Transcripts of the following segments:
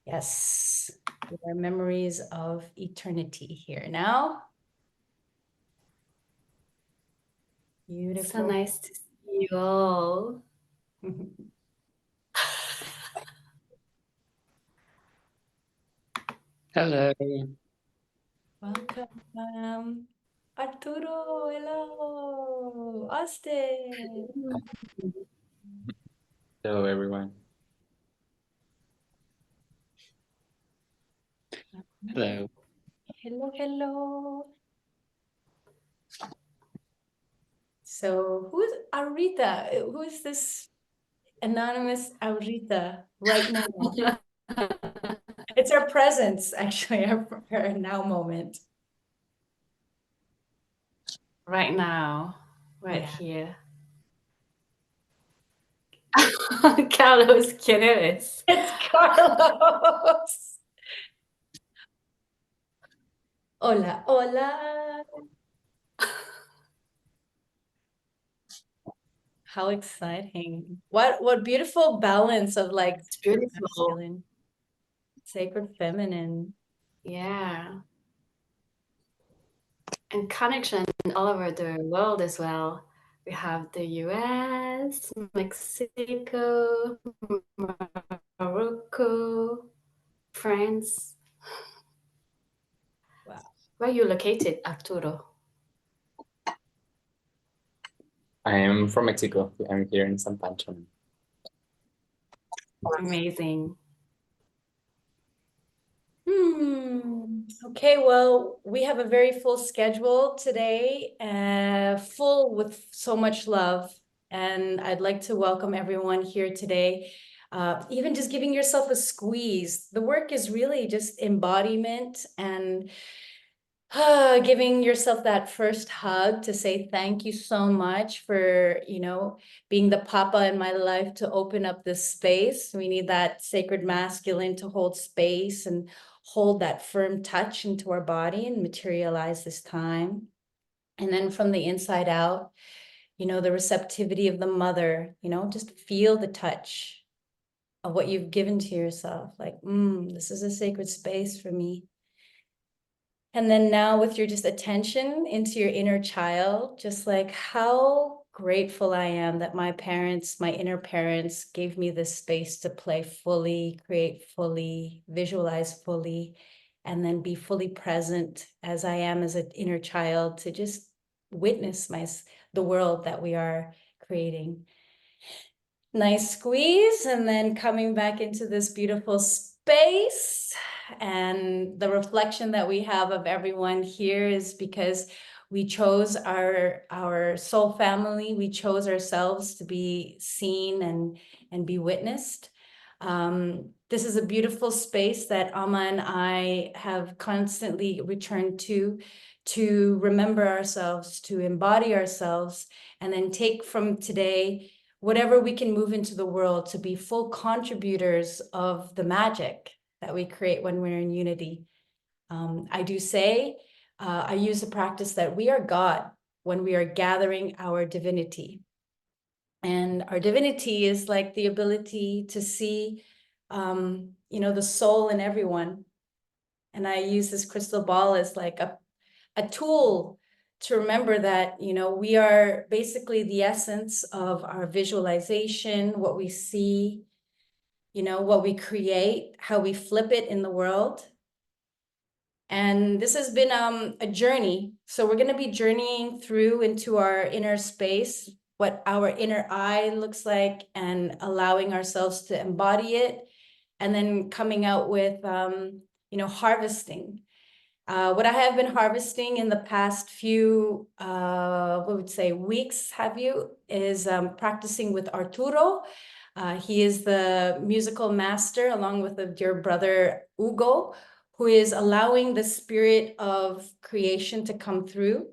Yes, your memories of eternity here now. Beautiful. So nice to see you all. Hello. Welcome. Arturo, hello. Austin. Hello, everyone. Hello. Hello, hello. So who's Aurita? Who is this anonymous Aurita right now? It's our presence, actually, our now moment. Right now, right Yeah. here. Carlos, ¿quién eres? It's Carlos. Hola, hola. How exciting. What beautiful balance of like It's beautiful. masculine, sacred feminine. Yeah. And connection all over the world as well. We have the US, Mexico, Morocco, France. Wow. Where are you located, Arturo? I am from Mexico. I'm here in San Pancho. Amazing. Okay, well, we have a very full schedule today, full with so much love. And I'd like to welcome everyone here today. Even just giving yourself a squeeze. The work is really just embodiment and giving yourself that first hug to say thank you so much for, being the papa in my life to open up this space. We need that sacred masculine to hold space and hold that firm touch into our body and materialize this time. And then from the inside out, the receptivity of the mother, just feel the touch of what you've given to yourself. Like, this is a sacred space for me. And then now with your just attention into your inner child, just like how grateful I am that my parents, my inner parents gave me this space to play fully, create fully, visualize fully, and then be fully present as I am as an inner child to just witness the world that we are creating. Nice squeeze, and then coming back into this beautiful space. And the reflection that we have of everyone here is because we chose our soul family. We chose ourselves to be seen and be witnessed. This is a beautiful space that Amma and I have constantly returned to remember ourselves, to embody ourselves, and then take from today whatever we can move into the world to be full contributors of the magic that we create when we're in unity. I do say, I use the practice that we are God when we are gathering our divinity. And our divinity is like the ability to see, the soul in everyone. And I use this crystal ball as like a tool to remember that, we are basically the essence of our visualization, what we see, what we create, how we flip it in the world. And this has been a journey. So we're going to be journeying through into our inner space, what our inner eye looks like, and allowing ourselves to embody it, and then coming out with, harvesting. What I have been harvesting in the past few, weeks, is practicing with Arturo. He is the musical master, along with the dear brother Hugo, who is allowing the spirit of creation to come through.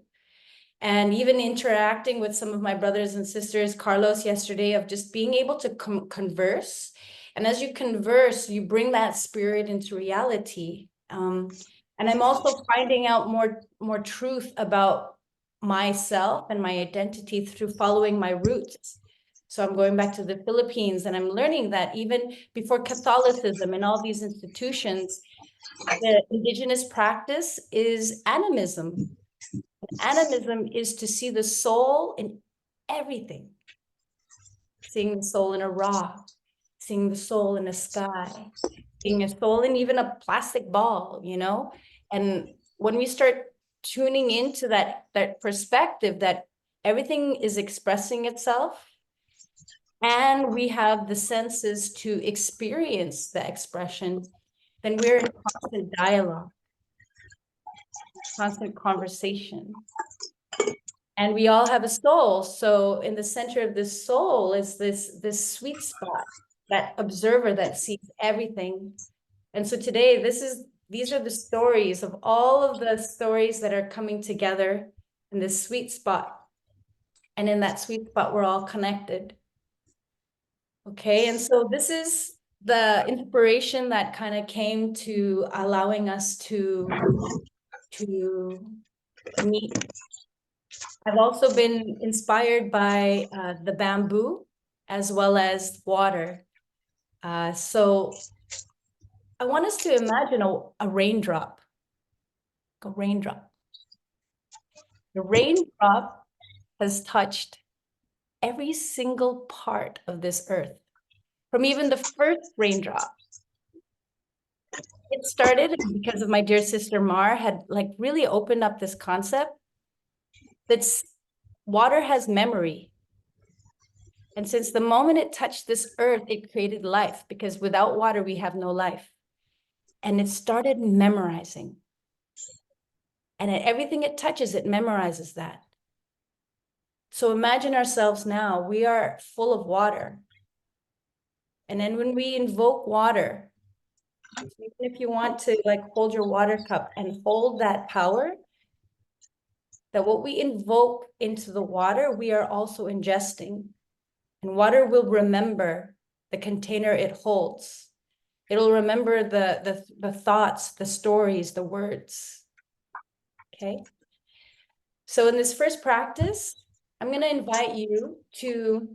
And even interacting with some of my brothers and sisters, Carlos yesterday, of just being able to converse. And as you converse, you bring that spirit into reality. And I'm also finding out more truth about myself and my identity through following my roots. So I'm going back to the Philippines, and I'm learning that even before Catholicism and all these institutions, the indigenous practice is animism. Animism is to see the soul in everything. Seeing the soul in a rock, seeing the soul in the sky, seeing a soul in even a plastic ball, you know? And when we start tuning into that perspective that everything is expressing itself, and we have the senses to experience the expression, then we're in constant dialogue, constant conversation. And we all have a soul. So in the center of this soul is this sweet spot, that observer that sees everything. And so today, these are the stories of all of the stories that are coming together in this sweet spot. And in that sweet spot, we're all connected. Okay, and so this is the inspiration that kind of came to allowing us to meet. I've also been inspired by the bamboo as well as water. So I want us to imagine a raindrop. A raindrop. The raindrop has touched every single part of this earth, from even the first raindrop. It started because of my dear sister Mar had like really opened up this concept that water has memory. And since the moment it touched this earth, it created life, because without water, we have no life. And it started memorizing. And at everything it touches, it memorizes that. So imagine ourselves now, we are full of water. And then when we invoke water, even if you want to like hold your water cup and hold that power, that what we invoke into the water, we are also ingesting. And water will remember the container it holds. It'll remember the thoughts, the stories, the words. Okay. So in this first practice, I'm going to invite you to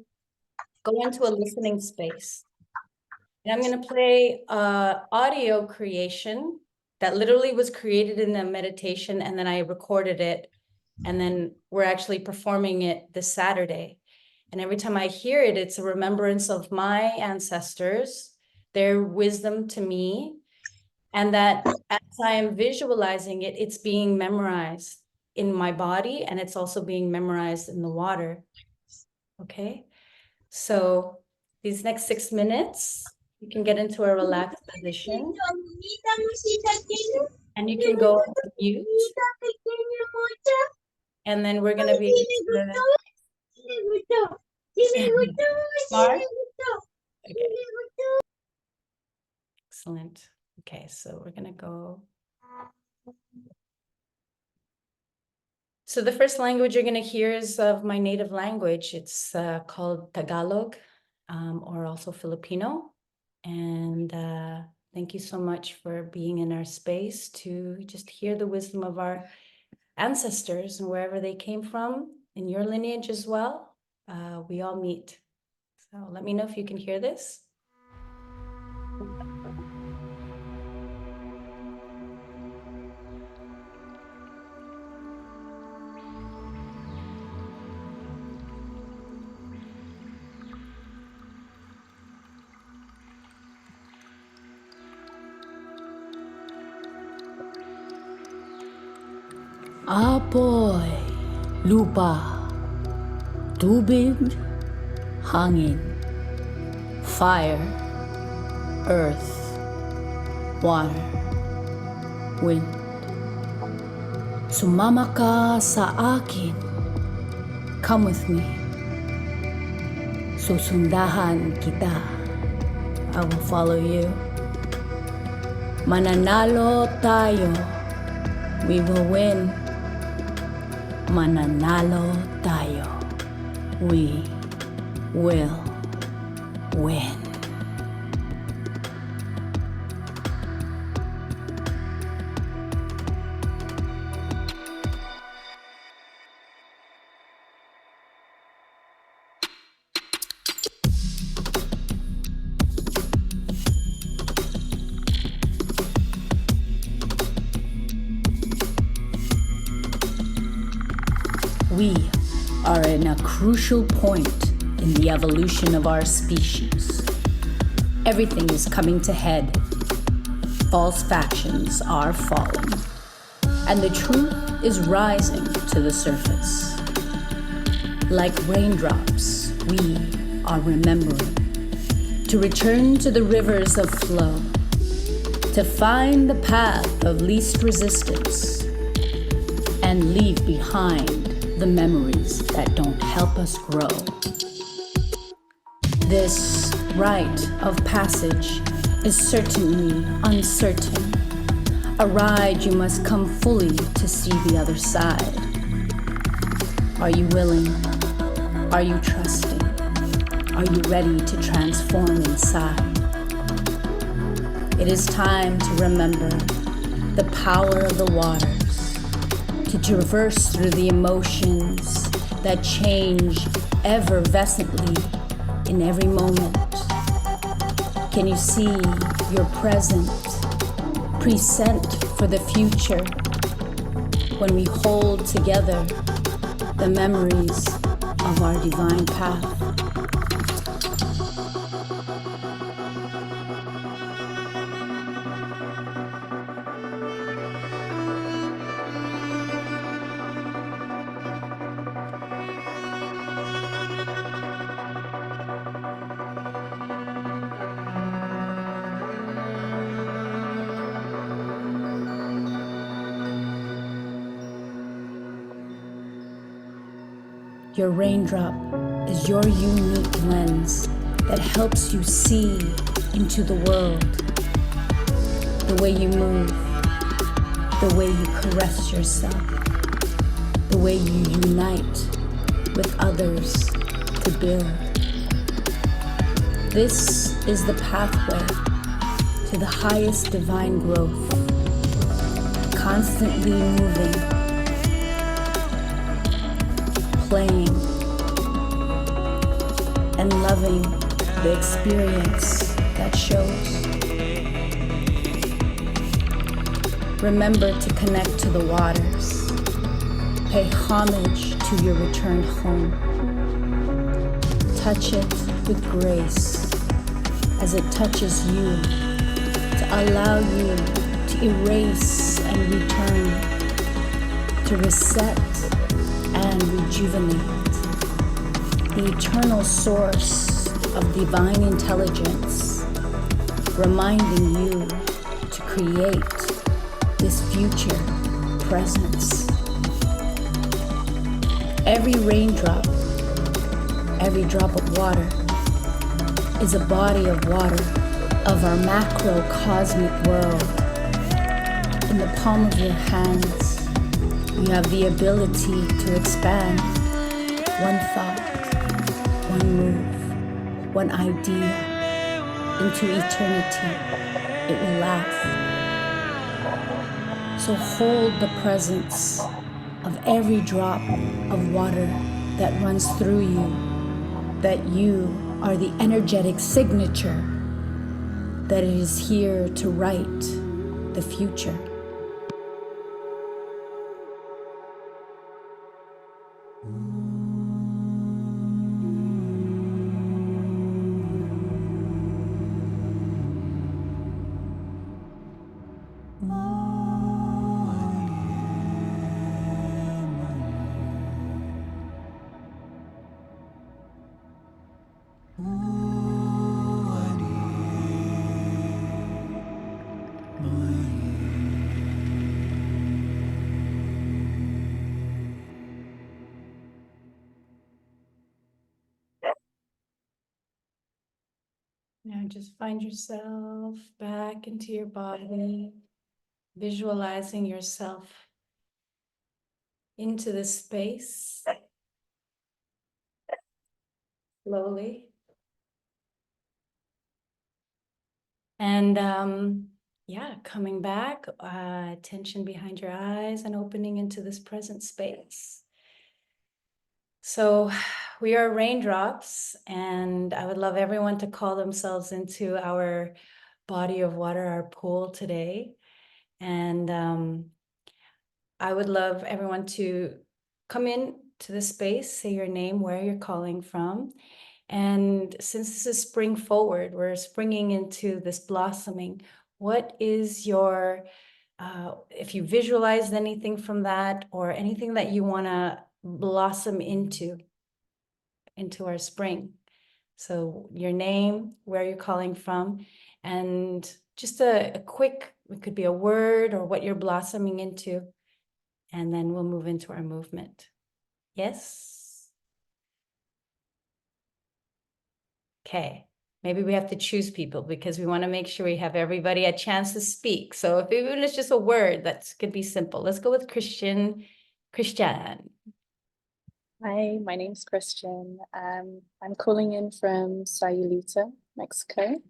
go into a listening space. And I'm going to play audio creation that literally was created in a meditation, and then I recorded it. And then we're actually performing it this Saturday. And every time I hear it, it's a remembrance of my ancestors, their wisdom to me, and that as I am visualizing it, it's being memorized in my body, and it's also being memorized in the water. Okay, so these next 6 minutes, you can get into a relaxed position, and you can go mute, and then we're going to be Mark? Okay. Excellent. Okay, so we're gonna go. So the first language you're gonna hear is of my native language. It's called Tagalog, or also Filipino. And thank you so much for being in our space to just hear the wisdom of our ancestors and wherever they came from, in your lineage as well. We all meet. So let me know if you can hear this. Apoy, lupa, tubig, hangin, fire, earth, water, wind. Sumama ka sa akin. Come with me. Susundahan kita. I will follow you. Mananalo tayo. We will win. Mananalo tayo. We will win. We are in a crucial point in the evolution of our species. Everything is coming to head. False factions are falling, and the truth is rising to the surface. Like raindrops, we are remembering to return to the rivers of flow, to find the path of least resistance, and leave behind the memories that don't help us grow. This rite of passage is certainly uncertain, a ride you must come fully to see the other side. Are you willing? Are you trusting? Are you ready to transform inside? It is time to remember the power of the waters, to traverse through the emotions that change effervescently in every moment. Can you see your present, present for the future when we hold together the memories of our divine path? Your raindrop is your unique lens that helps you see into the world. The way you move, the way you caress yourself, the way you unite with others to build. This is the pathway to the highest divine growth, constantly moving, playing, and loving the experience that shows. Remember to connect to the waters. Pay homage to your return home. Touch it with grace as it touches you, to allow you to erase and return, to reset and rejuvenate. The eternal source of divine intelligence, reminding you to create this future presence. Every raindrop, every drop of water is a body of water of our macrocosmic world. In the palm of your hands, you have the ability to expand one thought, one move, one idea into eternity. It will last. So hold the presence of every drop of water that runs through you, that you are the energetic signature, that it is here to write the future. Now just find yourself back into your body, visualizing yourself into this space slowly. And yeah, coming back, attention behind your eyes and opening into this present space. So we are raindrops, and I would love everyone to call themselves into our body of water, our pool today. And I would love everyone to come in to the space, say your name, where you're calling from. And since this is spring forward, we're springing into this blossoming. What is your, if you visualized anything from that or anything that you want to blossom into our spring? So your name, where you're calling from, and just a quick, it could be a word or what you're blossoming into. And then we'll move into our movement. Yes? Okay. Maybe we have to choose people because we want to make sure we have everybody a chance to speak. So if even it's just a word, that could be simple. Let's go with Christian. Christian. Hi, my name's Christian. I'm calling in from Sayulita, Mexico.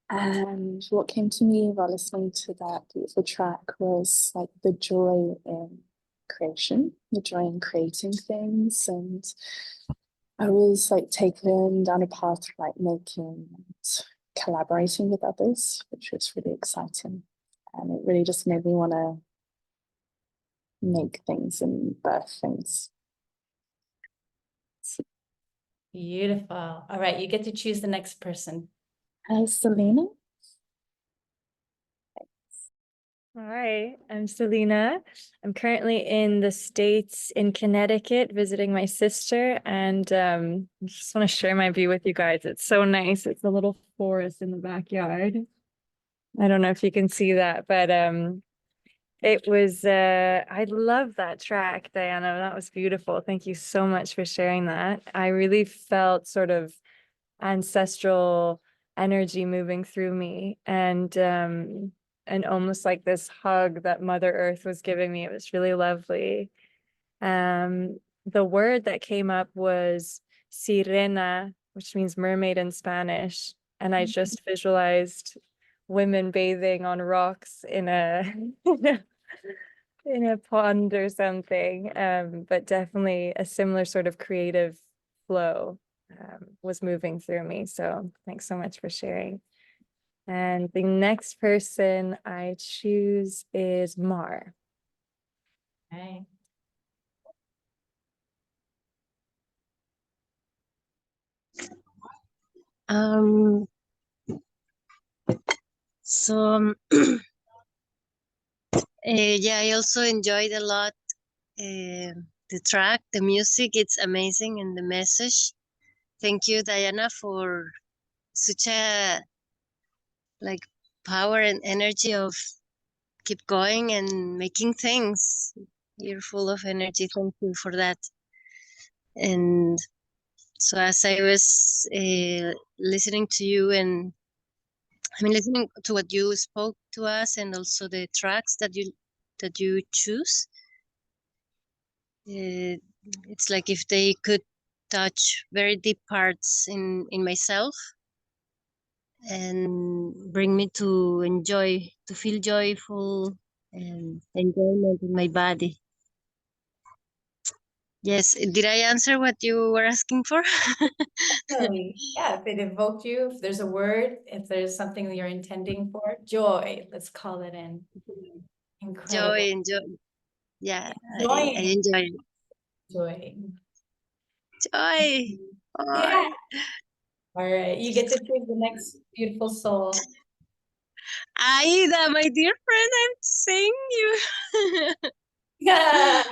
And what came to me while listening to that beautiful track was like the joy in creation, the joy in creating things. And I was like taken down a path of like making and collaborating with others, which was really exciting. And it really just made me want to make things and birth things. Beautiful. All right, you get to choose the next person. Selena? Hi, I'm Selena. I'm currently in the States in Connecticut visiting my sister, and just want to share my view with you guys. It's so nice. It's a little forest in the backyard. I don't know if you can see that, but it was I love that track, Diana. That was beautiful. Thank you so much for sharing that. I really felt sort of ancestral energy moving through me, and almost like this hug that Mother Earth was giving me. It was really lovely. The word that came up was sirena, which means mermaid in Spanish. And I just visualized women bathing on rocks in a in a pond or something. But definitely a similar sort of creative flow was moving through me. So thanks so much for sharing. And the next person I choose is Mar. Okay. So yeah, I also enjoyed a lot the track, the music. It's amazing, and the message. Thank you, Diana, for such a like power and energy of keep going and making things. You're full of energy. Thank you for that. And so as I was listening to you, and I mean listening to what you spoke to us, and also the tracks that you choose, it's like if they could touch very deep parts in myself and bring me to enjoy, to feel joyful and enjoyment in my body. Yes, did I answer what you were asking for? Definitely. Yeah, if it evoked you, if there's a word, if there's something that you're intending for, joy, let's call it in. Incredible. Joy and joy. Yeah, I Enjoying. enjoy it. Joy. Joy. Yeah. All right, you get to choose the next beautiful soul. Aida, my dear friend, I'm seeing you. Yeah.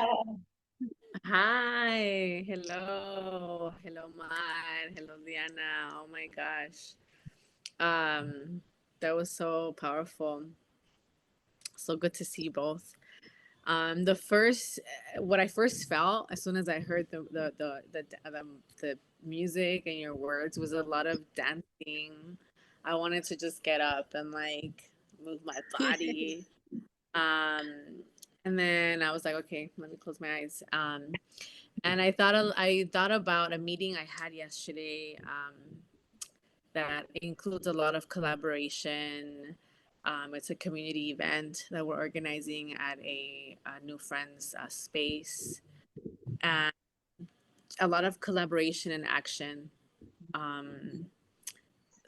Hi, hello, Mar, hello, Diana. Oh my gosh. That was so powerful. So good to see both. What I first felt as soon as I heard the music and your words was a lot of dancing. I wanted to just get up and like move my body. And then I was like, okay, let me close my eyes. And I thought about a meeting I had yesterday that includes a lot of collaboration. It's a community event that we're organizing at a New Friends space, and a lot of collaboration and action.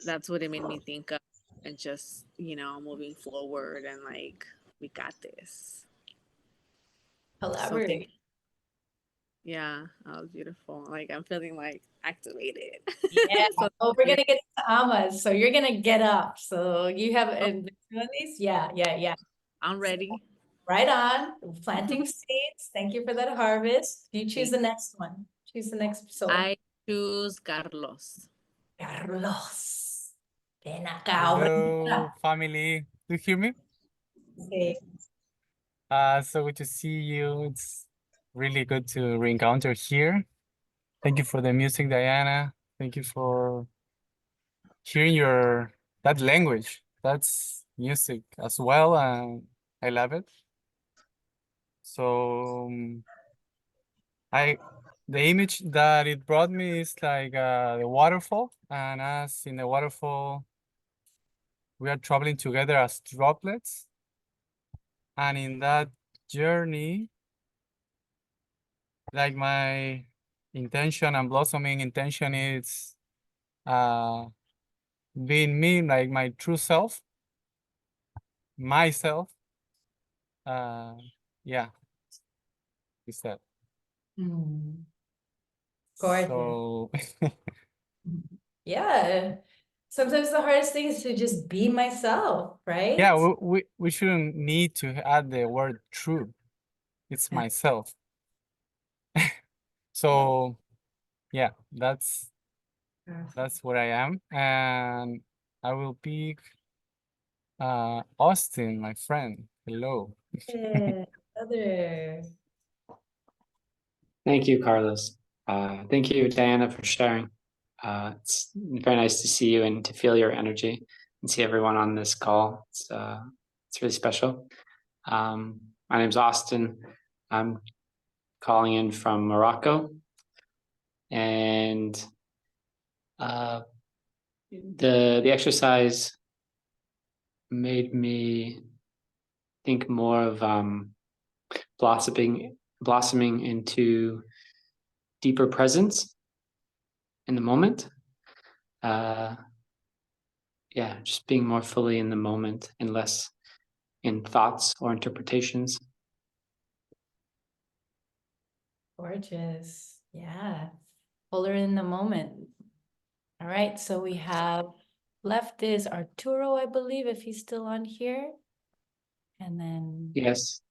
That's what it made me think of, and just moving forward and like we got this. So Collaborate. Yeah, that was beautiful. Like I'm feeling like activated. Yeah. So Oh, we're gonna get into Amas, so you're gonna get up. So you have been doing these? Yeah, yeah, yeah. I'm ready. Right on. Planting seeds. Thank you for that harvest. You choose Thank- the next one. Choose the next soul. I choose Carlos. Carlos. Ven acá. Hello, family. Do you hear me? Okay. So good to see you. It's really good to re-encounter here. Thank you for the music, Diana. Thank you for hearing that language. That's music as well, and I love it. So the image that it brought me is like the waterfall, and as in the waterfall, we are traveling together as droplets. And in that journey, like my intention and blossoming intention is being me, like my true self, myself. Yeah, is that. Gorgeous. So Yeah. Sometimes the hardest thing is to just be myself, right? yeah, we shouldn't need to add the word true. It's myself. So yeah, that's where I am, and I will pick Austin, my friend. Hello. Yeah, other. Thank you, Carlos. Thank you, Diana, for sharing. It's very nice to see you and to feel your energy and see everyone on this call. It's really special. My name's Austin. I'm calling in from Morocco, and the exercise made me think more of blossoming into deeper presence in the moment. Yeah, just being more fully in the moment and less in thoughts or interpretations. Gorgeous. Yeah. Fuller in the moment. All right. So we have left is Arturo, I believe, if he's still on here. And then Yes,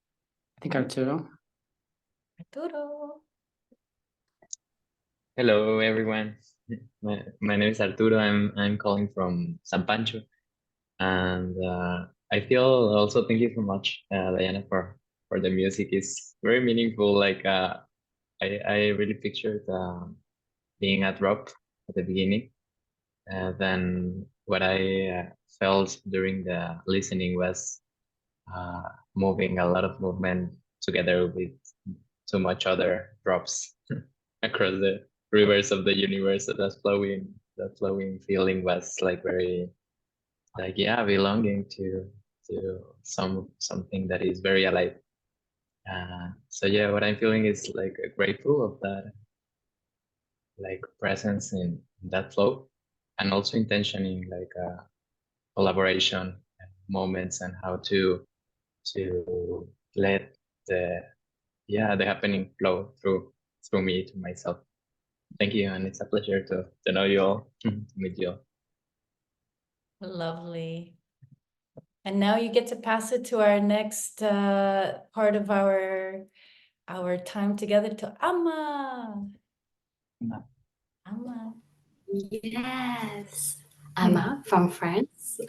I think Arturo. Arturo. Hello, everyone. My name is Arturo. I'm calling from San Pancho, and I feel also thank you so much, Diana, for the music. It's very meaningful. Like I really pictured being a drop at the beginning. Then what I felt during the listening was uh, moving a lot of movement together with so much other drops across the rivers of the universe. So the flowing feeling was like very, like, yeah, belonging to something that is very alive. So yeah, what I'm feeling is like grateful of that, like presence in that flow, and also intentioning like collaboration moments and how to let the happening flow through me to myself. Thank you, and it's a pleasure to know you all, to meet you all. Lovely. And now you get to pass it to our next part of our time together to Amma. Amma. Yes, Emma from France.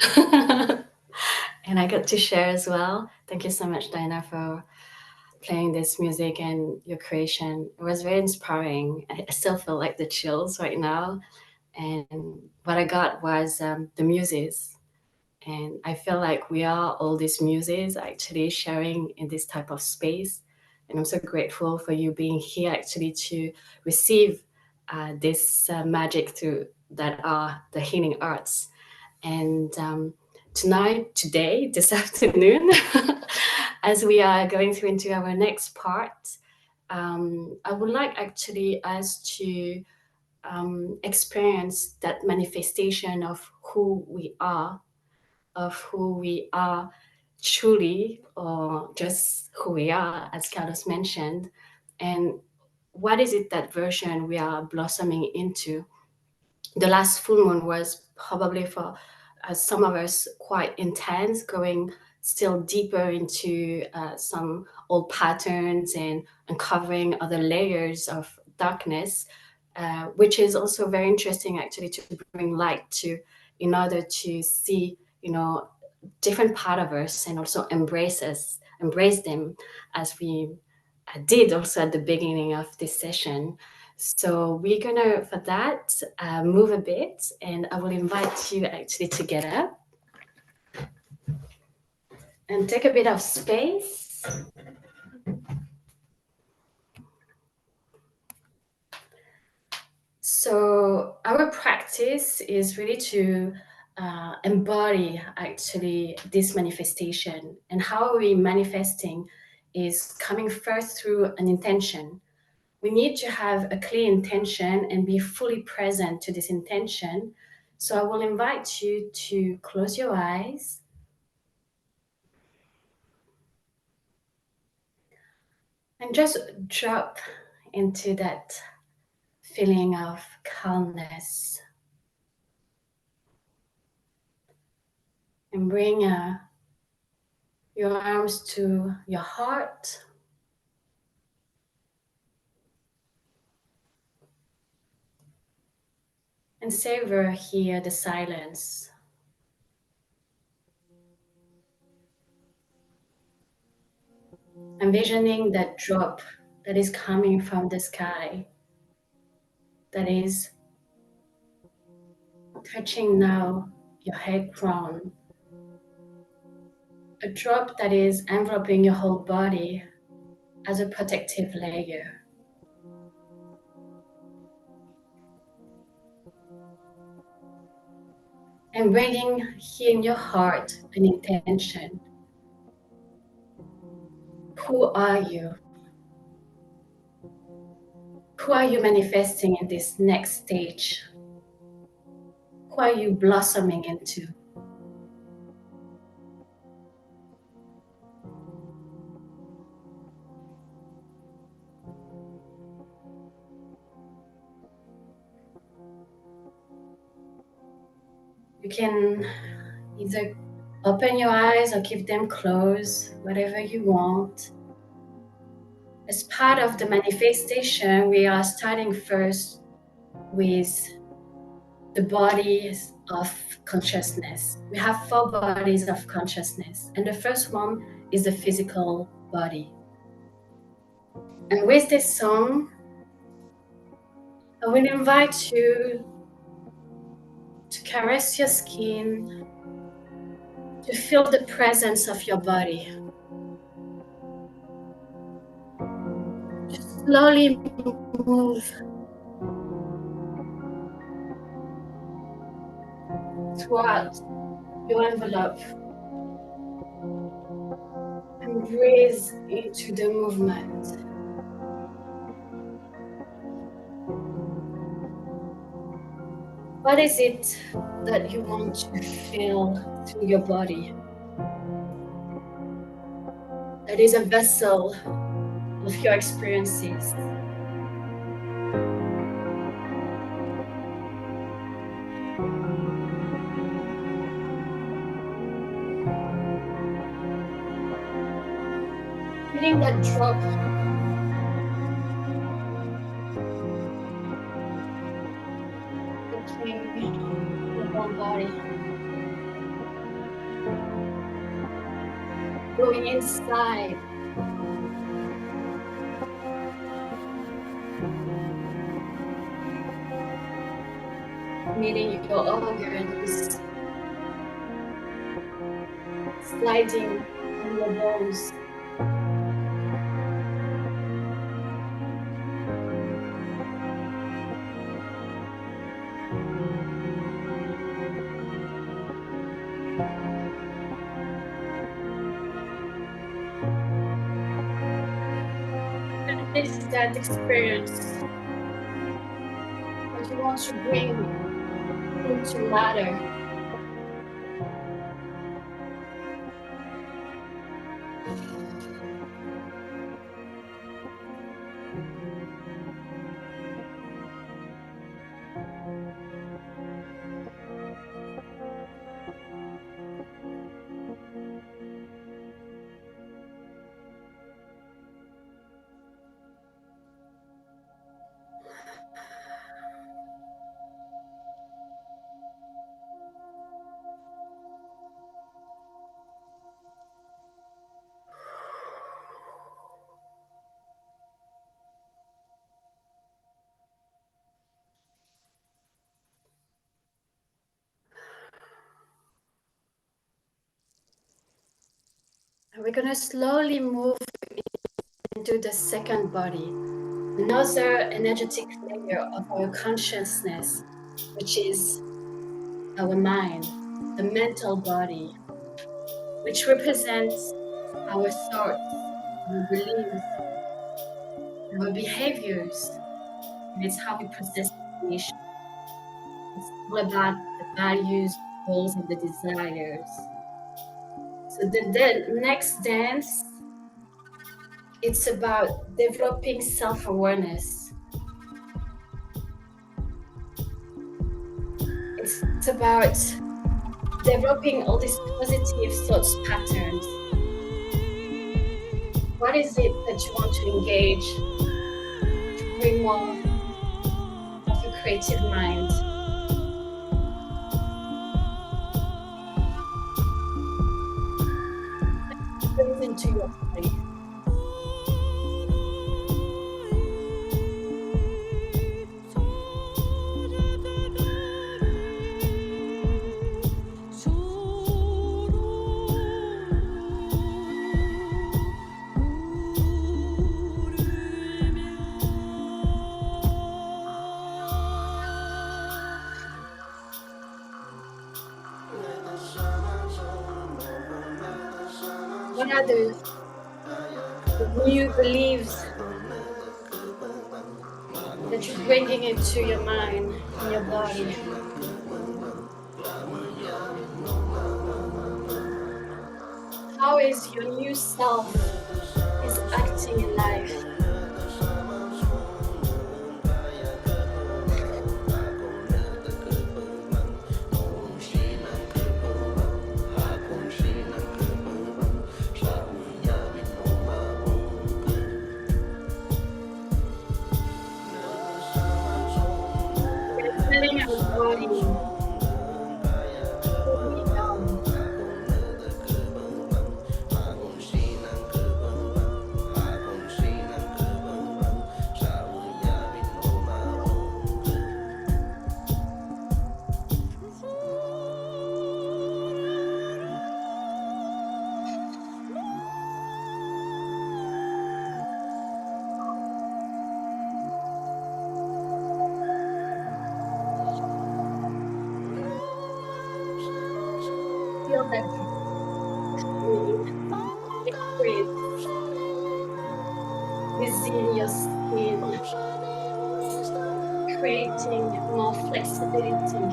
And I got to share as well. Thank you so much, Diana, for playing this music and your creation. It was very inspiring. I still feel like the chills right now. And what I got was the muses. And I feel like we are all these muses actually sharing in this type of space. And I'm so grateful for you being here actually to receive this magic through that are the healing arts. And today, this afternoon, as we are going through into our next part, I would like actually us to experience that manifestation of who we are truly, or just who we are, as Carlos mentioned, and what is it that version we are blossoming into? The last full moon was probably for some of us quite intense, going still deeper into some old patterns and uncovering other layers of darkness, which is also very interesting actually to bring light to, in order to see, different part of us and also embrace them, as we did also at the beginning of this session. So we're gonna, for that, move a bit, and I will invite you actually to get up and take a bit of space. So our practice is really to embody actually this manifestation, and how are we manifesting is coming first through an intention. We need to have a clear intention and be fully present to this intention. So I will invite you to close your eyes and just drop into that feeling of calmness. And bring your arms to your heart. And savor here the silence. Envisioning that drop that is coming from the sky, that is touching now your head crown. A drop that is enveloping your whole body as a protective layer. And bringing here in your heart an intention. Who are you? Who are you manifesting in this next stage? Who are you blossoming into? You can either open your eyes or keep them closed, whatever you want. As part of the manifestation, we are starting first with the bodies of consciousness. We have 4 bodies of consciousness, and the first one is the physical body. And with this song, I will invite you to caress your skin, to feel the presence of your body. To slowly move throughout your envelope and breathe into the movement. What is it that you want to feel through your body? That is a vessel of your experiences. Feeling that drop touching your whole body. Going inside. Meeting your organs. Sliding on your bones. And this is that experience that you want to bring into matter. And we're going to slowly move into the second body, another energetic layer of our consciousness, which is our mind, the mental body, which represents our thoughts, our beliefs, our behaviors, and it's how we process information. It's all about the values, goals, and the desires. So the next dance, it's about developing self-awareness. It's about developing all these positive thoughts patterns. What is it that you want to engage to bring more of a creative mind? Breathe into your body. What are the new beliefs that you're bringing into your mind and your body? How is your new self is acting in life? Feeling our body fully numb. Feel that liquid within your skin, creating more flexibility.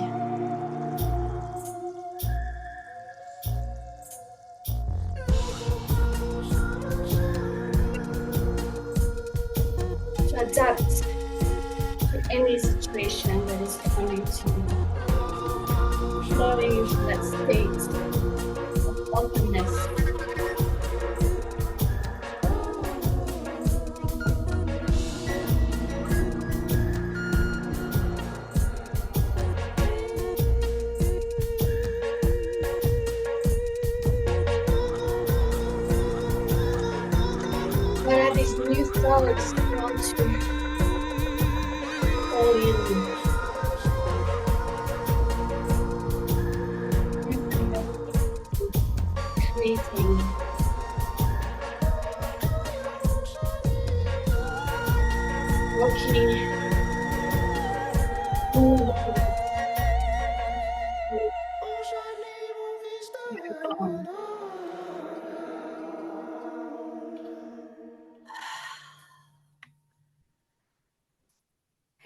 To adapt to any situation that is coming to you, flowing into that state of openness. What are these new thoughts you want to call in? Creating walking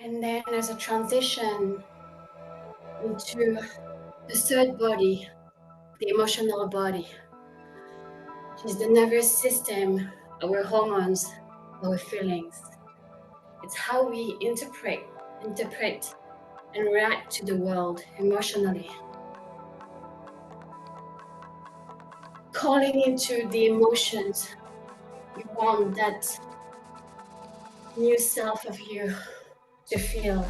and then as a transition into the third body, the emotional body, which is the nervous system, our hormones, our feelings. It's how we interpret, and react to the world emotionally. Calling into the emotions you want that new self of you to feel.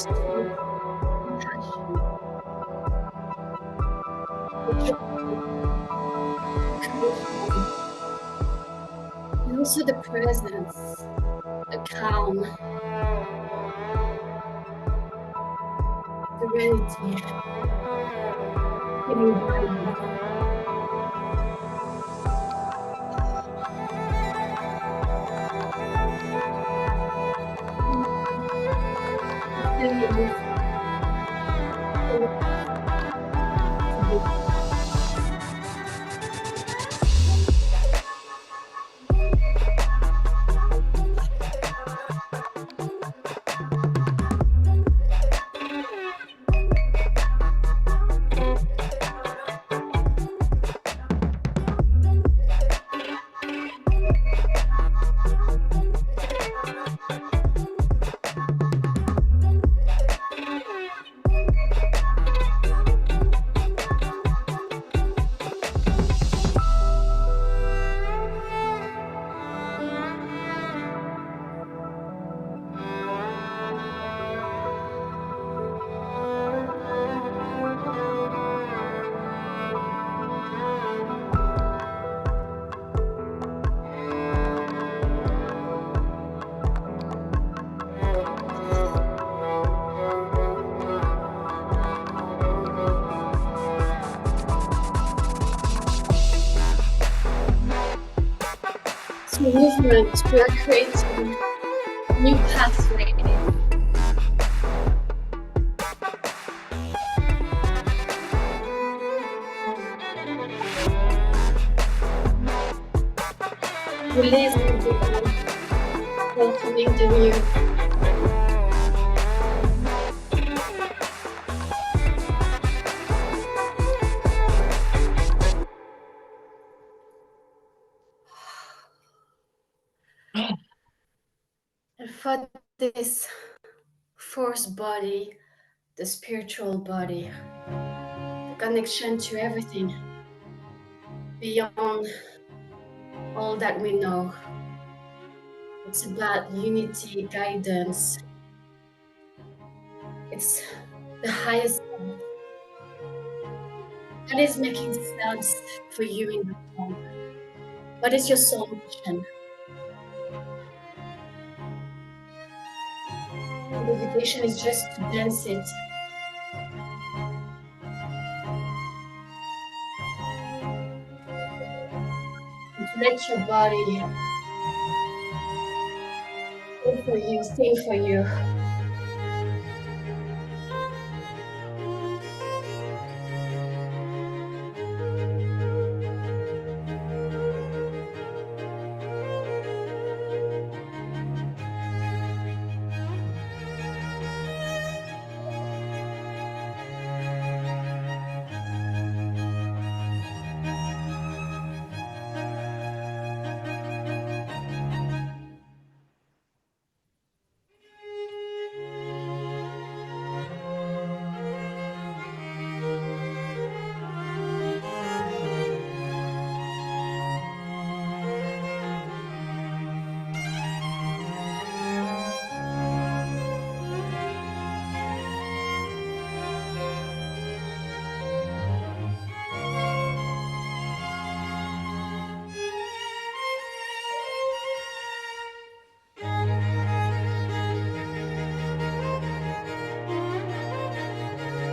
compassion, the joy, creation, and also the presence, the calm, serenity, giving guidance. Feeling to be through movement, we are creating new pathways. Releasing the old, welcoming the new. And for this force body, the spiritual body, the connection to everything beyond all that we know. It's about unity, guidance. It's the highest self that is making sense for you in the moment. What is your soul mission? The invitation is just to dance it. And to let your body go for you, sing for you.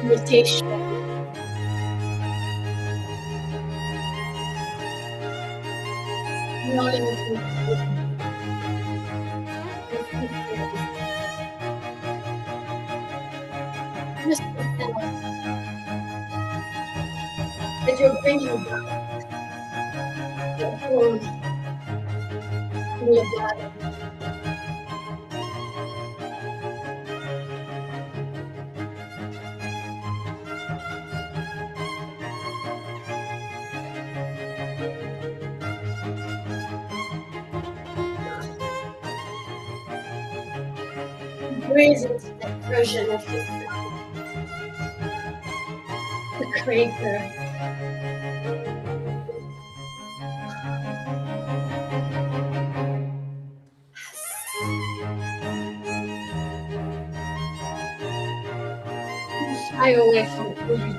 Meditation. Just that you're bringing back the home in your body. Breathe into that version of yourself, the creator. Shy away from who you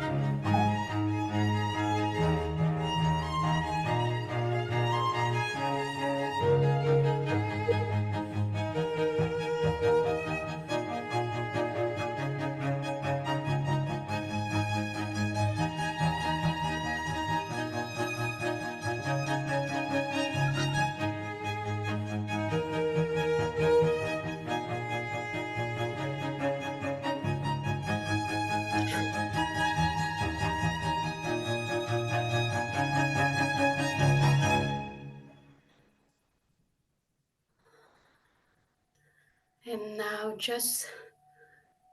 And now just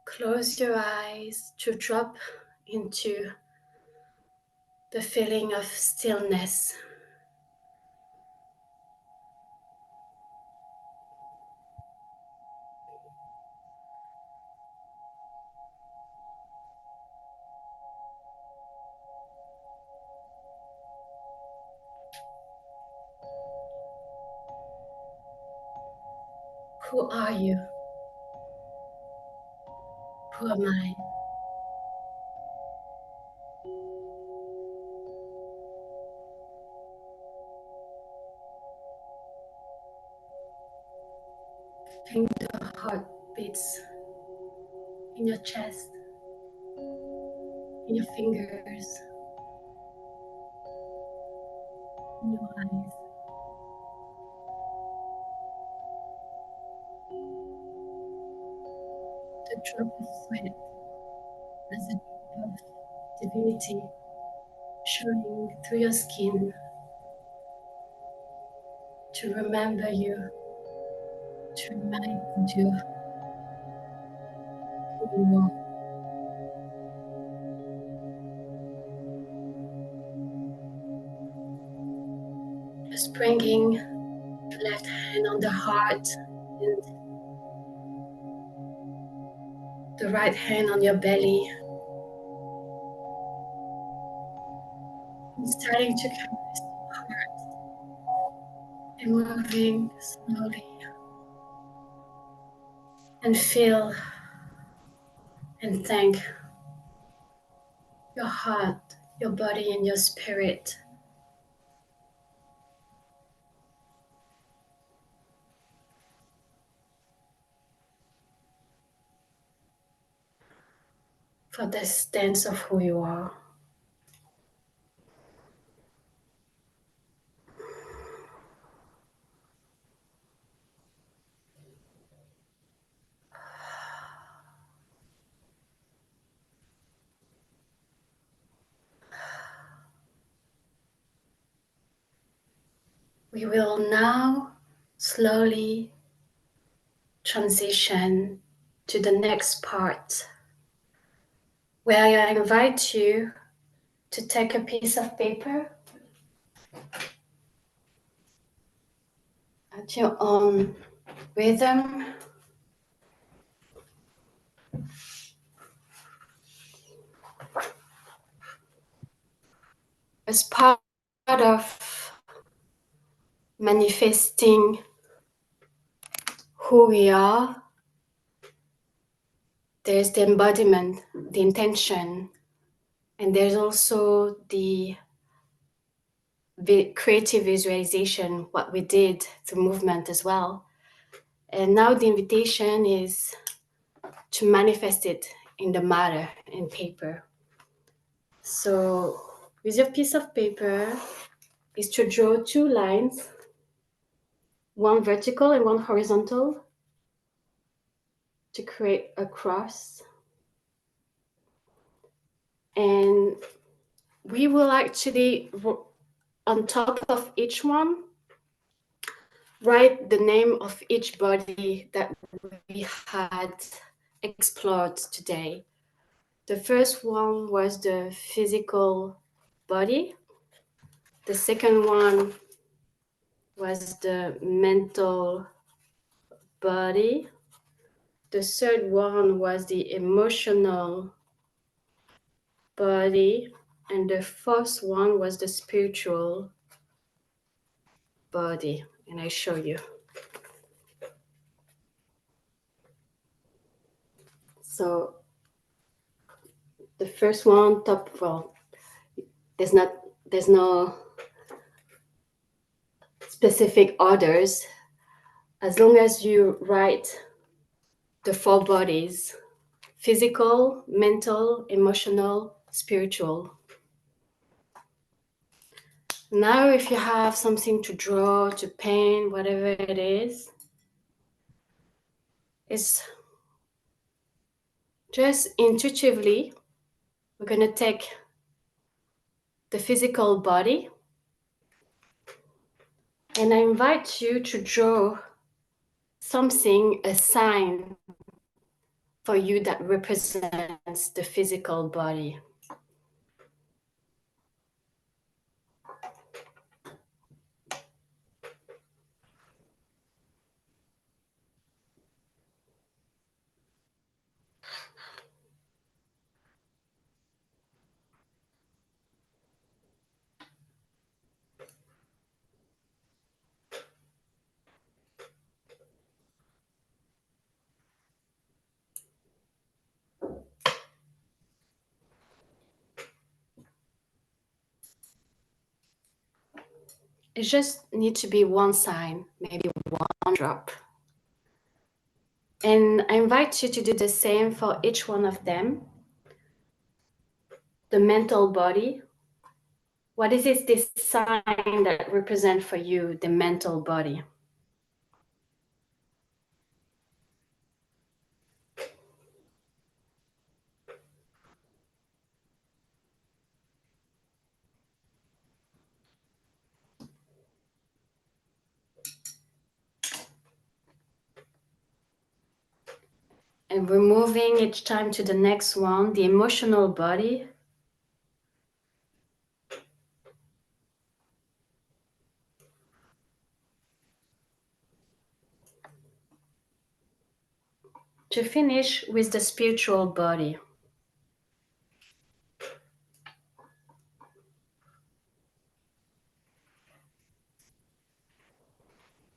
close your eyes to drop into the feeling of stillness. Who are you? Who am I? Feel the heartbeats in your chest, in your fingers, in your eyes. The drop of sweat as a drop of divinity showing through your skin to remember you, to remind you who you are. Just bringing the left hand on the heart and the right hand on your belly. And starting to caress your heart and moving slowly. And feel and thank your heart, your body, and your spirit for this dance of who you are. We will now slowly transition to the next part, where I invite you to take a piece of paper at your own rhythm. As part of manifesting who we are, there's the embodiment, the intention, and there's also the creative visualization, what we did through movement as well. And now the invitation is to manifest it in the matter, in paper. So with your piece of paper is to draw 2 lines, one vertical and one horizontal, to create a cross. And we will actually, on top of each one, write the name of each body that we had explored today. The first one was the physical body. The second one was the mental body. The third one was the emotional body. And the fourth one was the spiritual body. And I show you. So the first one, well, there's no specific orders. As long as you write the 4 bodies: physical, mental, emotional, spiritual. Now, if you have something to draw, to paint, whatever it is, it's just intuitively, we're going to take the physical body, and I invite you to draw something, a sign for you that represents the physical body. It just needs to be one sign, maybe one drop. And I invite you to do the same for each one of them. The mental body. What is this sign that represents for you the mental body? And we're moving each time to the next one, the emotional body. To finish with the spiritual body.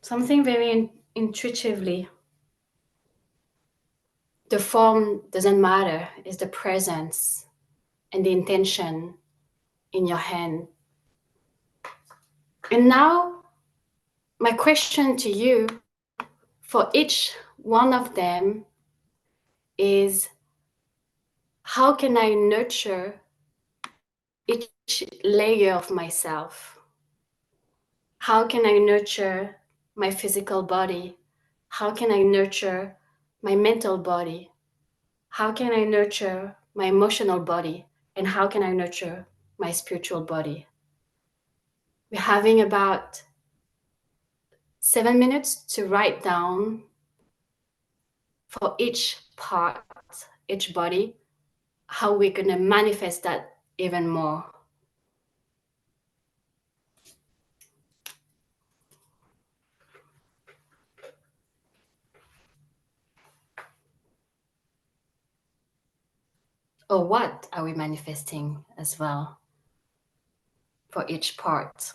Something very intuitively. The form doesn't matter, it's the presence and the intention in your hand. And now, my question to you for each one of them is, how can I nurture each layer of myself? How can I nurture my physical body? How can I nurture my mental body? How can I nurture my emotional body? And how can I nurture my spiritual body? We're having about 7 minutes to write down for each part, each body, how we're going to manifest that even more. Or what are we manifesting as well for each part?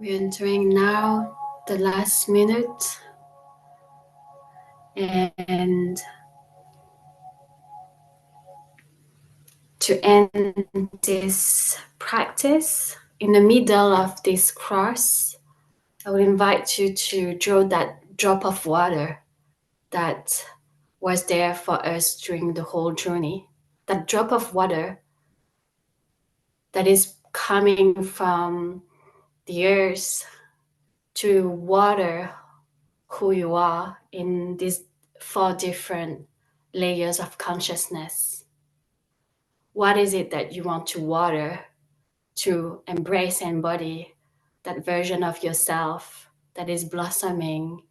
We're entering now the last minute, and to end this practice, in the middle of this cross, I would invite you to draw that drop of water that was there for us during the whole journey. That drop of water that is coming from the earth to water who you are in these 4 different layers of consciousness. What is it that you want to water to embrace and embody that version of yourself that is blossoming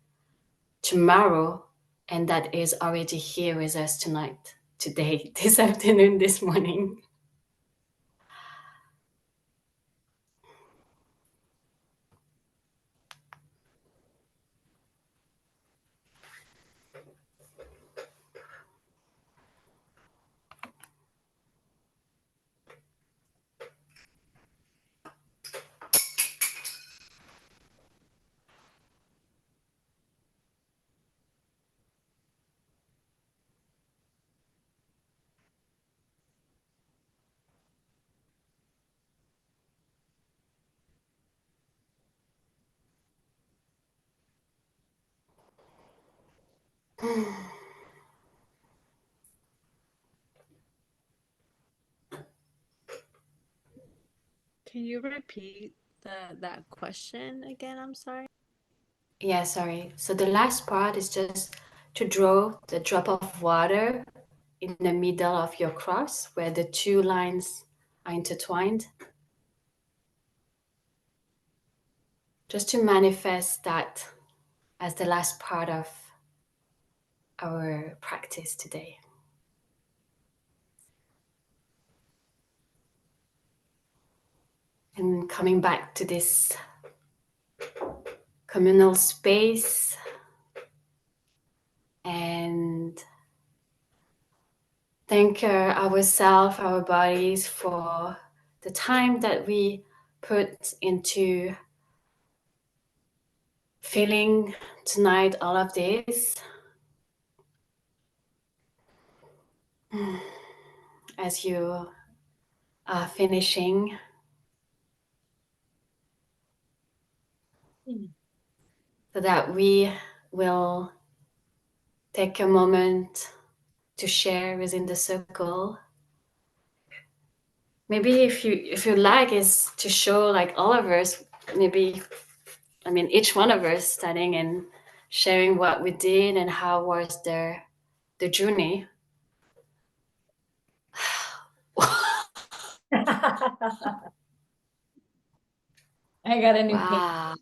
tomorrow and that is already here with us tonight, today, this afternoon, this morning? Can you repeat that question again? I'm sorry. Yeah, sorry. So the last part is just to draw the drop of water in the middle of your cross where the 2 lines are intertwined. Just to manifest that as the last part of our practice today. And coming back to this communal space and thank ourselves, our bodies for the time that we put into feeling tonight all of this. As you are finishing, so that we will take a moment to share within the circle. Maybe if you like, is to show like all of us, maybe, I mean, each one of us standing and sharing what we did and how was the journey. I got a new paint. Wow.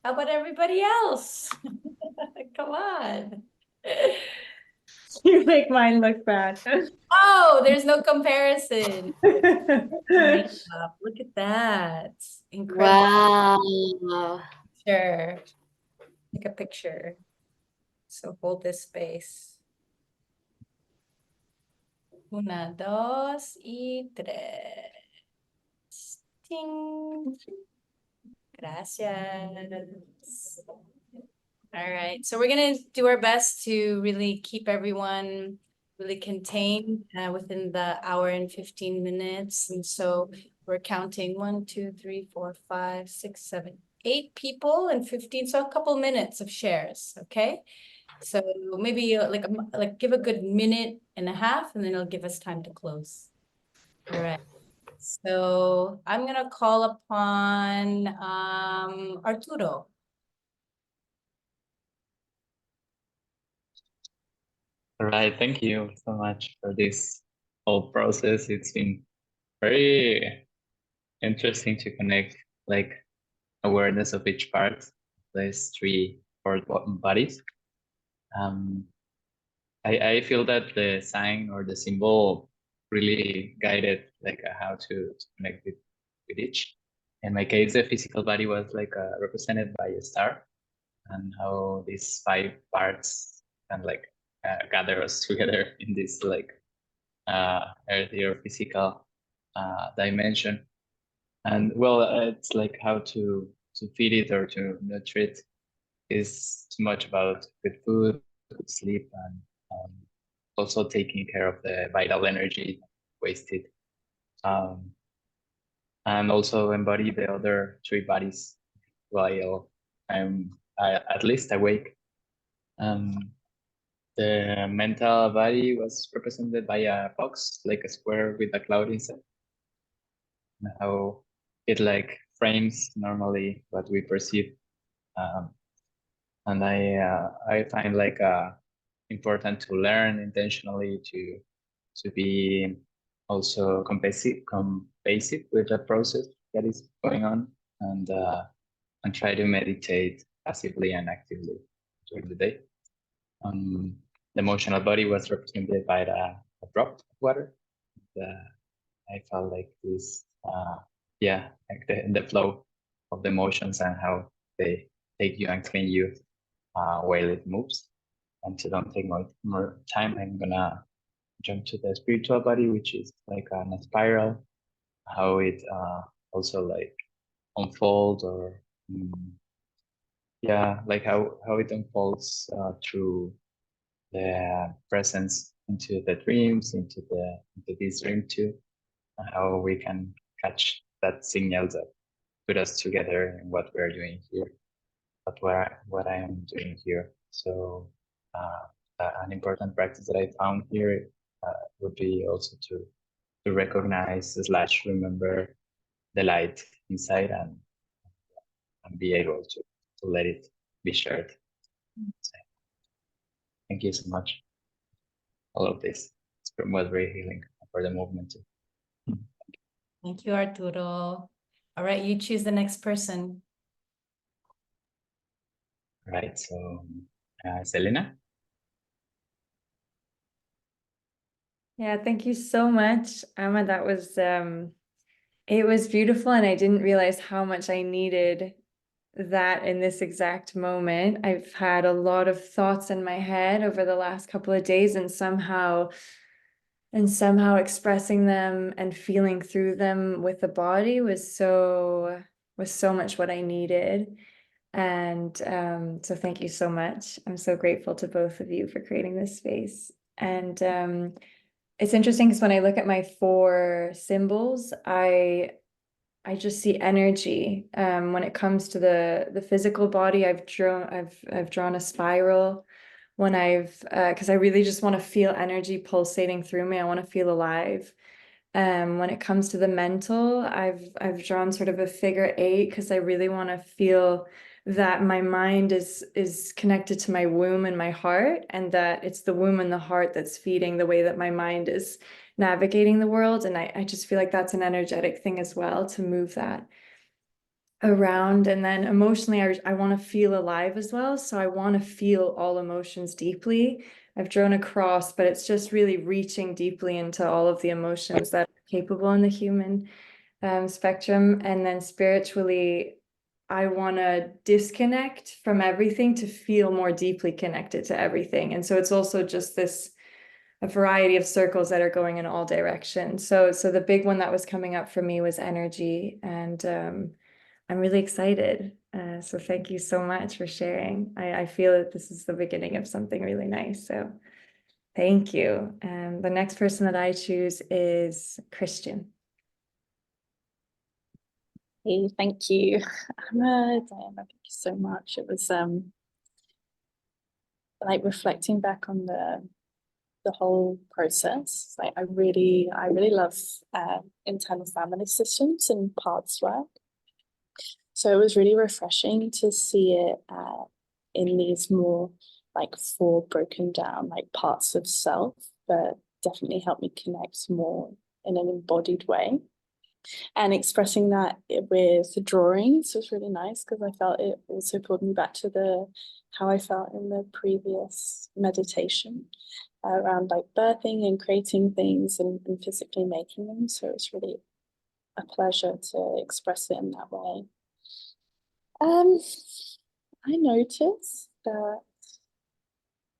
How about everybody else? Come on. You make mine look bad. Oh, there's no comparison. Makeup. Look at that. Incredible. Wow. Sure. Take a picture. So hold this space. 1, 2, y 3. Ting. Gracias. All right, so we're gonna do our best to really keep everyone really contained within the hour and 15 minutes. And so we're counting 1, 2, 3, 4, 5, 6, 7, 8 people and 15, so a couple minutes of shares, okay? So maybe like give a good minute and a half, and then it'll give us time to close. All right. So I'm gonna call upon Arturo. All right, thank you so much for this whole process. It's been very interesting to connect like awareness of each part, these 3 bodies. I feel that the sign or the symbol really guided like how to connect with each. In my case, the physical body was like represented by a star, and how these 5 parts can like gather us together in this like earthy or physical dimension. And well, it's like how to feed it or to nurture it is too much about good food, good sleep, and also taking care of the vital energy wasted. And also embody the other three bodies while I'm at least awake. The mental body was represented by a box, like a square with a cloud inside. And how it like frames normally what we perceive. And I find like important to learn intentionally to be also compasive with the process that is going on, and try to meditate passively and actively during the day. The emotional body was represented by a drop of water. I felt like this, like the flow of the emotions and how they take you and clean you while it moves. And to don't take more time, I'm gonna jump to the spiritual body, which is like on a spiral, how it also like unfolds or like how it unfolds through the presence into the dreams, into this dream too, and how we can catch that signal that put us together in what we're doing here, what I am doing here. So an important practice that I found here would be also to recognize / remember the light inside and be able to let it be shared. Thank you so much. All of this was very healing for the movement too. Thank you, Arturo. All right, you choose the next person. Right, so Selena. Yeah, thank you so much, Emma. That was it was beautiful, and I didn't realize how much I needed that in this exact moment. I've had a lot of thoughts in my head over the last couple of days, and somehow expressing them and feeling through them with the body was so much what I needed. And so thank you so much. I'm so grateful to both of you for creating this space. And it's interesting because when I look at my 4 symbols, I just see energy. When it comes to the physical body, I've drawn a spiral. When because I really just want to feel energy pulsating through me. I want to feel alive. When it comes to the mental, I've drawn sort of a figure 8 because I really want to feel that my mind is connected to my womb and my heart, and that it's the womb and the heart that's feeding the way that my mind is navigating the world. And I just feel like that's an energetic thing as well, to move that around. And then emotionally, I want to feel alive as well. So I want to feel all emotions deeply. I've drawn a cross, but it's just really reaching deeply into all of the emotions that are capable in the human spectrum. And then spiritually, I want to disconnect from everything to feel more deeply connected to everything. And so it's also just a variety of circles that are going in all directions. So the big one that was coming up for me was energy, and I'm really excited. So thank you so much for sharing. I feel that this is the beginning of something really nice. So thank you. And the next person that I choose is Christian. Hey, thank you, Emma, Diana, thank you so much. It was like reflecting back on the whole process. Like I really love internal family systems and parts work. So it was really refreshing to see it in these more like 4 broken down like parts of self, but definitely helped me connect more in an embodied way. And expressing that with drawings was really nice, because I felt it also pulled me back to how I felt in the previous meditation around like birthing and creating things and physically making them. So it's really a pleasure to express it in that way. I noticed that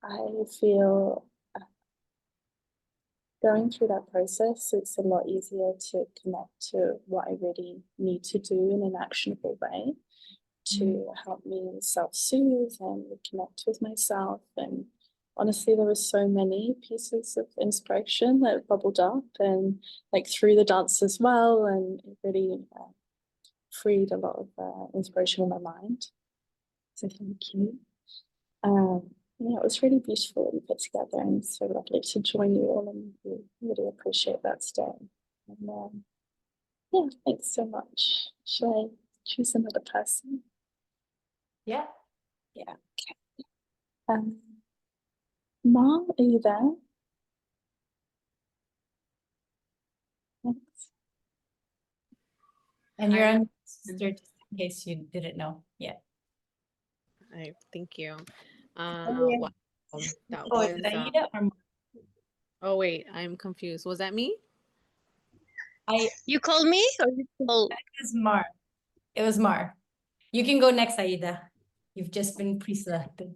I feel going through that process, it's a lot easier to connect to what I really need to do in an actionable way to help me self-soothe and connect with myself. And honestly, there were so many pieces of inspiration that bubbled up, and like through the dance as well, and it really freed a lot of inspiration in my mind. So thank you. Yeah, it was really beautiful and put together, and so lovely to join you all, and we really appreciate that today. And yeah, thanks so much. Shall I choose another person? Yeah. Yeah, okay. Ma, are you there? Thanks. And you're Hi. on sister, just in case you didn't know yet. Thank you. yeah. Wow, that Oh, was. is that Aida or Oh wait, I'm confused. Was that me? You call me or you call? It was Mar. It was Mar. You can go next, Aida. You've just been pre-selected.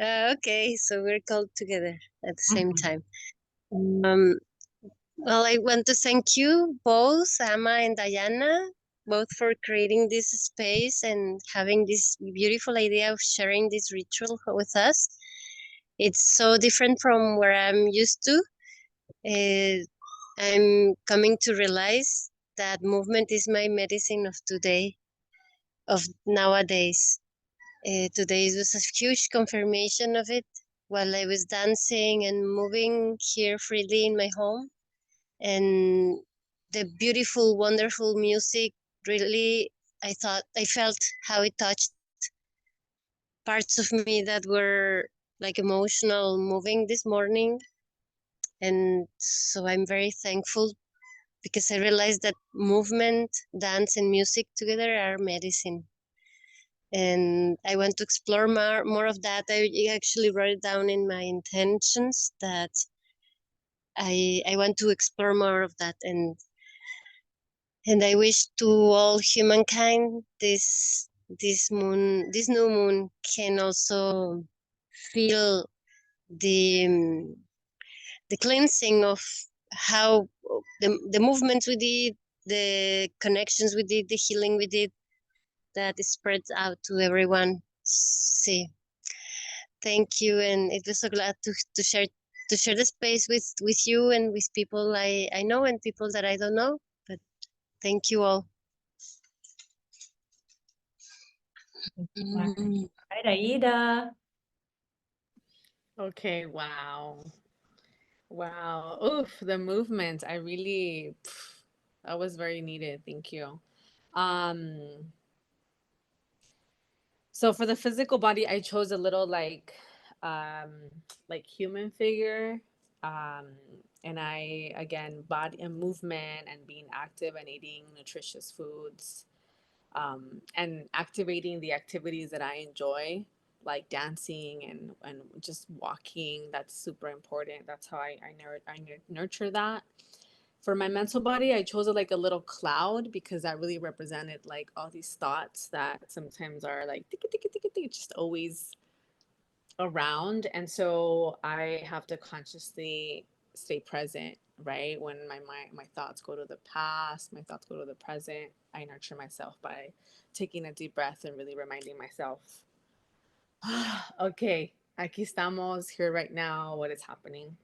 Okay, so we're called together at the same Mhm. time. Well, I want to thank you both, Ama and Diana, both for creating this space and having this beautiful idea of sharing this ritual with us. It's so different from where I'm used to. I'm coming to realize that movement is my medicine of today, of nowadays. Today was a huge confirmation of it while I was dancing and moving here freely in my home. And the beautiful, wonderful music really, I felt how it touched parts of me that were like emotional, moving this morning. And so I'm very thankful because I realized that movement, dance, and music together are medicine. And I want to explore more of that. I actually wrote it down in my intentions that I want to explore more of that. And I wish to all humankind this new moon can also feel the cleansing of how the movements we did, the connections we did, the healing we did, that spreads out to everyone. See, thank you, and it was so glad to share the space with you and with people I know and people that I don't know. But thank you all. All right, Aida. Okay, wow. Wow. Oof, the movement. I really that was very needed. Thank you. Um so for the physical body, I chose a little like human figure. Um and I again body and movement and being active and eating nutritious foods. And activating the activities that I enjoy, like dancing and just walking. That's super important. That's how I nurture that. For my mental body, I chose it like a little cloud because that really represented like all these thoughts that sometimes are like just always around. And so I have to consciously stay present, right? When my thoughts go to the past, my thoughts go to the present, I nurture myself by taking a deep breath and really reminding myself, okay, aquí estamos, here right now, what is happening.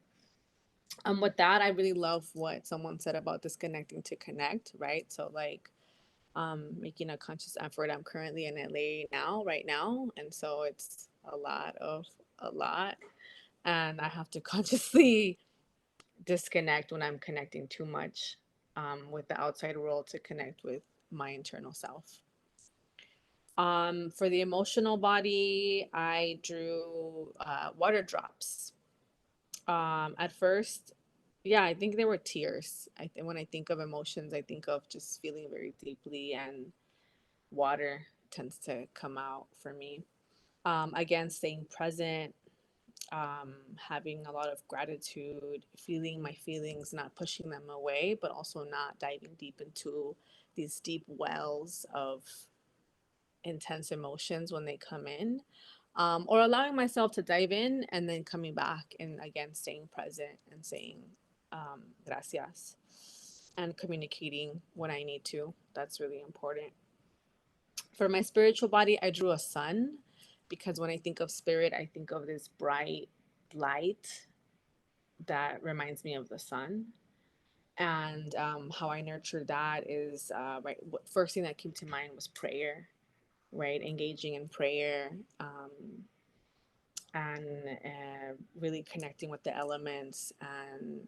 With that, I really love what someone said about disconnecting to connect, right? So like making a conscious effort. I'm currently in LA now, right now, and so it's a lot, and I have to consciously disconnect when I'm connecting too much with the outside world to connect with my internal self. For the emotional body, I drew water drops. At first, yeah, I think there were tears. When I think of emotions, I think of just feeling very deeply, and water tends to come out for me. Again, staying present, having a lot of gratitude, feeling my feelings, not pushing them away, but also not diving deep into these deep wells of intense emotions when they come in. or allowing myself to dive in and then coming back and again staying present and saying gracias and communicating when I need to. That's really important. For my spiritual body, I drew a sun because when I think of spirit, I think of this bright light that reminds me of the sun. And how I nurtured that is right. First thing that came to mind was prayer, right? Engaging in prayer, and really connecting with the elements and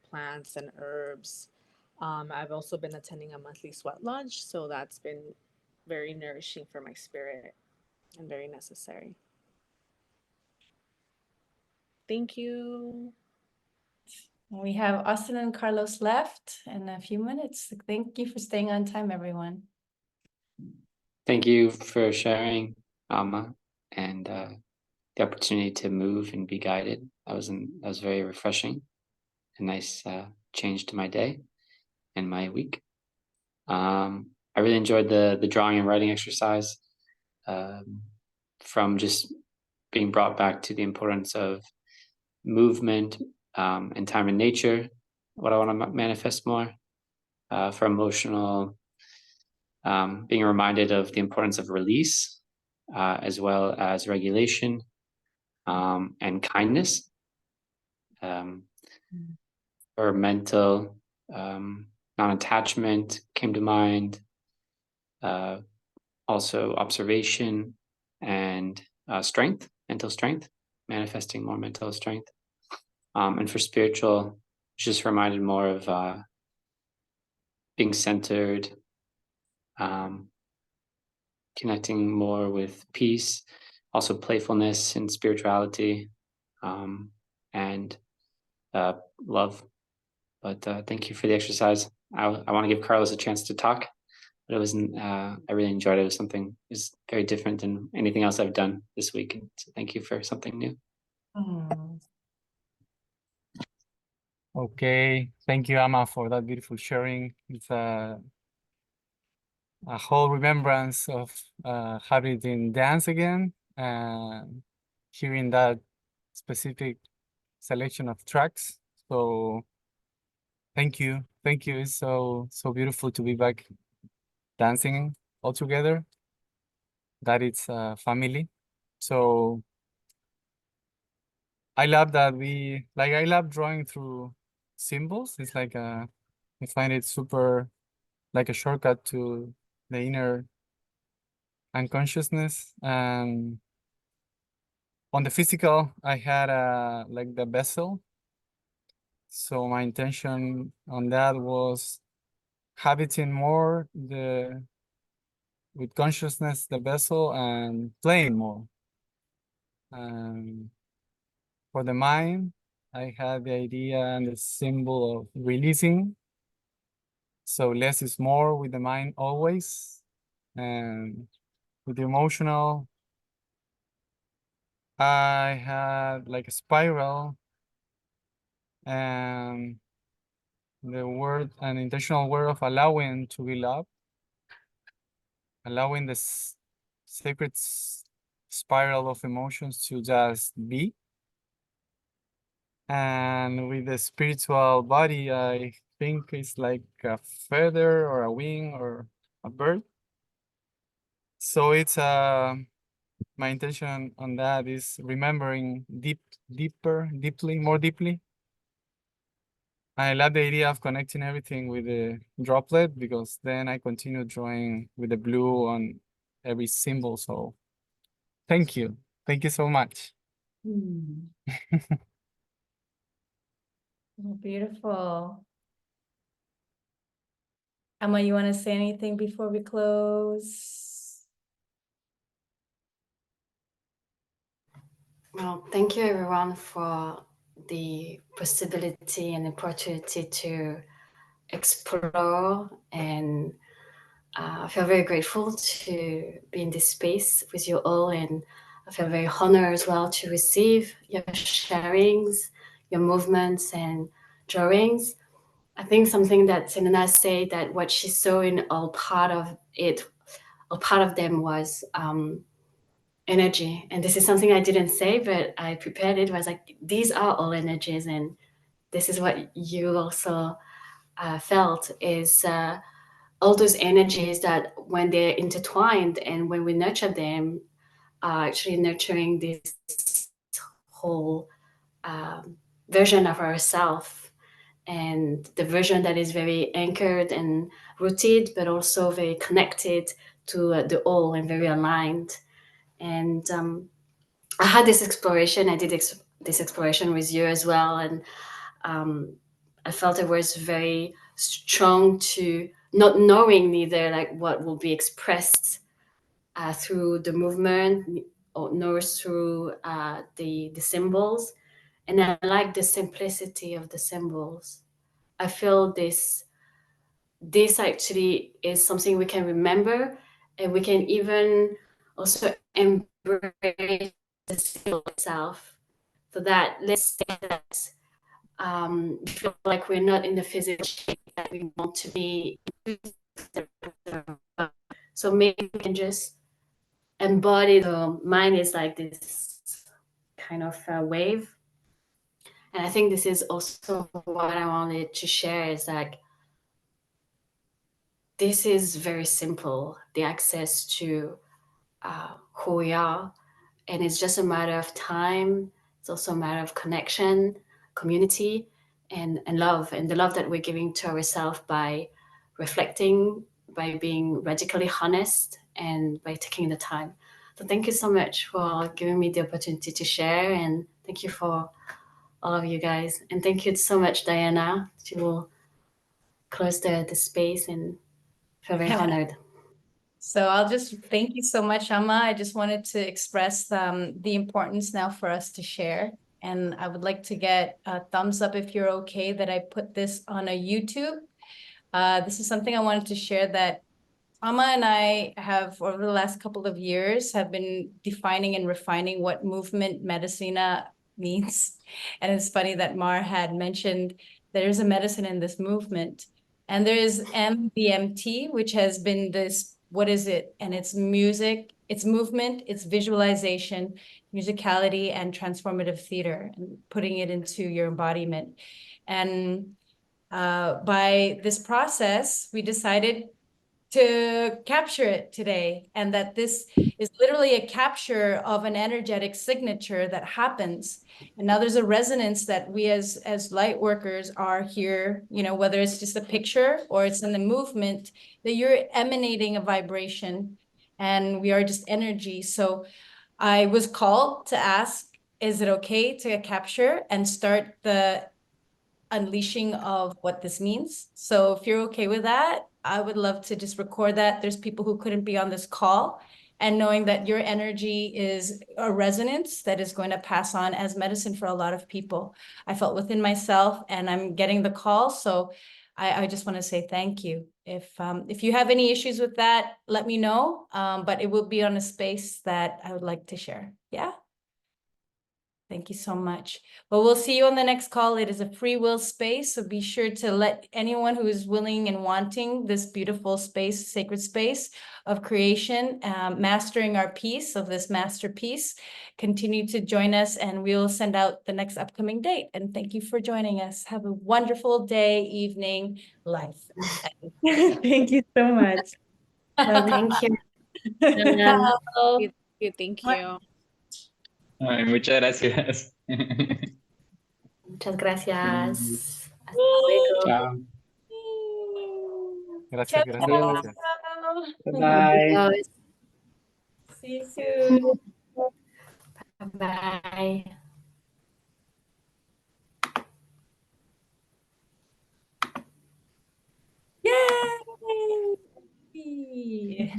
plants and herbs. I've also been attending a monthly sweat lodge, so that's been very nourishing for my spirit and very necessary. Thank you. We have Austin and Carlos left in a few minutes. Thank you for staying on time, everyone. Thank you for sharing, Alma, and the opportunity to move and be guided. That was very refreshing. A nice change to my day and my week. I really enjoyed the drawing and writing exercise, from just being brought back to the importance of movement and time in nature, what I want to manifest more. For emotional, being reminded of the importance of release, as well as regulation, and kindness. For mental, non-attachment came to mind. Also observation and strength, mental strength, manifesting more mental strength. And for spiritual, just reminded more of being centered, connecting more with peace, also playfulness and spirituality, and love. But thank you for the exercise. I want to give Carlos a chance to talk, but it wasn't. I really enjoyed it. It was something. It was very different than anything else I've done this week. So thank you for something new. Okay, thank you, Ama, for that beautiful sharing. It's a whole remembrance of having it in dance again and hearing that specific selection of tracks. So thank you. It's so beautiful to be back dancing all together. That it's a family. So I love that I love drawing through symbols. It's like I find it super like a shortcut to the inner unconsciousness. And on the physical, I had like the vessel. So my intention on that was habiting more with consciousness the vessel and playing more. For the mind, I had the idea and the symbol of releasing. So less is more with the mind always. And with the emotional, I had like a spiral and an intentional word of allowing to be loved, allowing the sacred spiral of emotions to just be. And with the spiritual body, I think it's like a feather or a wing or a bird. So it's my intention on that is remembering more deeply. I love the idea of connecting everything with the droplet because then I continue drawing with the blue on every symbol. So thank you. Thank you so much. Oh, beautiful. Emma, you want to say anything before we close? Well, thank you everyone for the possibility and opportunity to explore, and I feel very grateful to be in this space with you all, and I feel very honored as well to receive your sharings, your movements and drawings. I think something that Selena said, that what she saw in all part of them was energy. And this is something I didn't say, but I prepared it. I was like, these are all energies, and this is what you also felt, is all those energies that when they're intertwined and when we nurture them, are actually nurturing this whole version of ourself, and the version that is very anchored and rooted, but also very connected to the all and very aligned. And I had this exploration. I did this exploration with you as well, and I felt it was very strong to not knowing neither like what will be expressed through the movement or nor through the symbols. And I like the simplicity of the symbols. I feel this actually is something we can remember, and we can even also embrace the symbol itself. So that, let's say that we feel like we're not in the physical shape that we want to be. So maybe we can just embody the mind is like this kind of wave. And I think this is also what I wanted to share, is like, this is very simple, the access to who we are. And it's just a matter of time. It's also a matter of connection, community, and love, and the love that we're giving to ourselves by reflecting, by being radically honest, and by taking the time. So thank you so much for giving me the opportunity to share, and thank you for all of you guys. And thank you so much, Dianna. She will close the space, and feel very honored. So I'll just thank you so much, Amma. I just wanted to express the importance now for us to share. And I would like to get a thumbs up if you're okay that I put this on a YouTube. This is something I wanted to share, that Amma and I have, over the last couple of years, have been defining and refining what movement Medicina means. And it's funny that Mar had mentioned there's a medicine in this movement. And there's MVMT, which has been this, what is it? And it's music, it's movement, it's visualization, musicality, and transformative theater, and putting it into your embodiment. And by this process, we decided to capture it today, and that this is literally a capture of an energetic signature that happens. And now there's a resonance that we as light workers are here, you know, whether it's just a picture or it's in the movement, that you're emanating a vibration, and we are just energy. So I was called to ask, is it okay to capture and start the unleashing of what this means? So if you're okay with that, I would love to just record that. There's people who couldn't be on this call, and knowing that your energy is a resonance that is going to pass on as medicine for a lot of people. I felt within myself, and I'm getting the call. So I just want to say thank you. If you have any issues with that, let me know. But it will be on a space that I would like to share. Yeah. Thank you so much. Well, we'll see you on the next call. It is a free will space, so be sure to let anyone who is willing and wanting this beautiful space, sacred space of creation, mastering our piece of this masterpiece, continue to join us, and we'll send out the next upcoming date. And thank you for joining us. Have a wonderful day, evening, life. Thank you so much. Love you. Thank you. Ciao. Thank you. Ay, muchas gracias. Muchas gracias. Hasta luego. Ciao. Gracias, Ciao, gracias, Adios. gracias. ciao. Bye. Adios. See you soon. Bye. Yay!